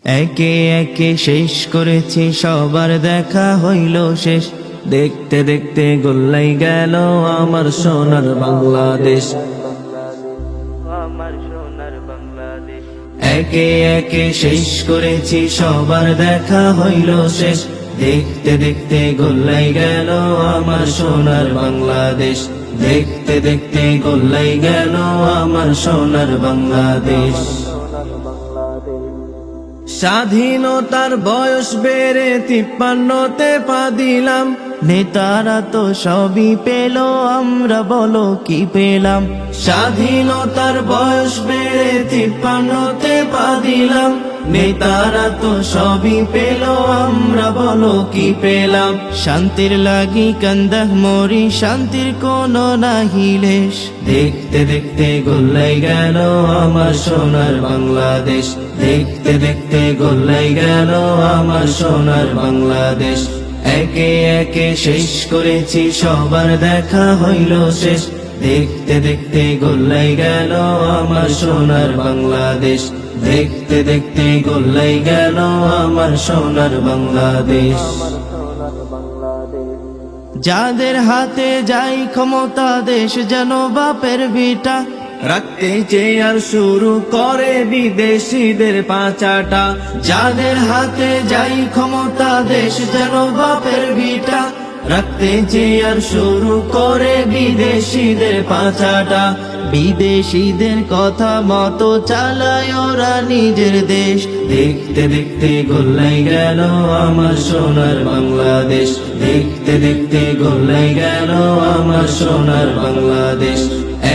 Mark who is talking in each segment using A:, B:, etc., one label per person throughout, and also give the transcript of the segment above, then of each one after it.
A: একে একে শেষ করেছি, সবার দেখা হইল শেষ। দেখতে দেখতে গোল্লাই গেল আমার সোনার বাংলাদেশ। একে একে শেষ করেছি, সবার দেখা হইল শেষ। দেখতে দেখতে গোল্লাই গেল আমার সোনার বাংলাদেশ। দেখতে দেখতে গোল্লাই গেল আমার সোনার বাংলাদেশ। স্বাধীনতার বয়স বেড়ে 53তে পা দিলাম। নেতারা তো সবই পেল, আমরা বলো কি পেলাম? স্বাধীনতার বয়স বেড়ে 53তে পা দিলাম। নেতারা তো সবই পেল, আমরা বলো কি পেলাম? শান্তির লাগি কান্দাহ মরি, শান্তির কোনো নাহি লেশ। দেখতে দেখতে গোল্লাই গেল আমার সোনার বাংলাদেশ। দেখতে দেখতে গোল্লাই গেল আমার সোনার বাংলাদেশ। একে একে শেষ করেছি, সবার দেখা হইল শেষ। দেখতে দেখতে গোল্লাই গেল আমার সোনার বাংলাদেশ। দেখতে দেখতে গোল্লাই গেল আমার সোনার বাংলাদেশ। যাদের হাতে যাই ক্ষমতা, দেশ যেন বাপের ভিটা। রাখতে চেয়ে আর শুরু করে বিদেশিদের পাচাটা। যাদের হাতে যাই ক্ষমতা, দেশ যেন বাপের ভিটা। রাখতে চেয়ে আর শুরু করে বিদেশিদের পাচাটা। বিদেশিদের কথা মতো চালায় ওরা নিজের দেশ। দেখতে দেখতে গোল্লাই গেল আমার সোনার বাংলাদেশ। দেখতে দেখতে গোল্লাই গেল আমার সোনার বাংলাদেশ।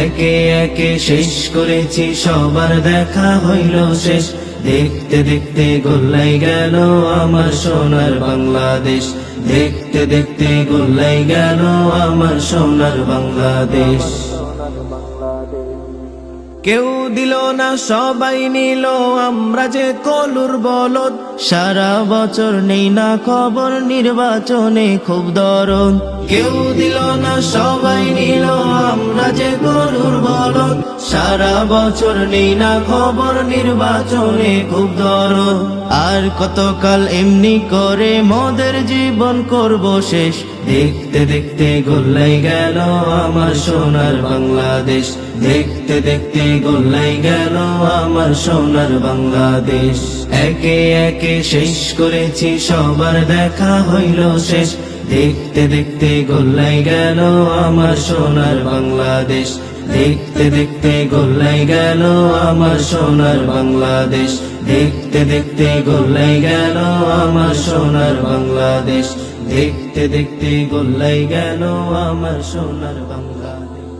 A: একে একে শেষ করেছি, সবার দেখা হইল শেষ। দেখতে দেখতে গোল্লাই গেল আমার সোনার বাংলাদেশ। দেখতে দেখতে গোল্লাই গেল আমার সোনার বাংলাদেশ। কেউ দিল না, সবাই নিল, আমরা যে কলুর বলদ। সারা বছর নেই না খবর, নির্বাচনে খুব দরদ। কেউ দিল না, সবাই নিল, আমরা যে কলুর বলদ। সারা বছর নেই না খবর, নির্বাচনে খুব দরদ। আর কতকাল এমনি করে মোদের জীবন করব শেষ। দেখতে দেখতে গোল্লাই গেল আমার সোনার বাংলাদেশ। দেখতে দেখতে গোল্লাই গেল আমার সোনার বাংলাদেশ। একে একে শেষ করেছি, সবার দেখা হইল শেষ। দেখতে দেখতে গোল্লাই গেল আমার সোনার বাংলাদেশ। দেখতে দেখতে গোল্লাই গেল আমার সোনার বাংলাদেশ। দেখতে দেখতে গোল্লাই গেল আমার সোনার বাংলাদেশ। দেখতে দেখতে গোল্লাই গেল আমার সোনার বাংলাদেশ।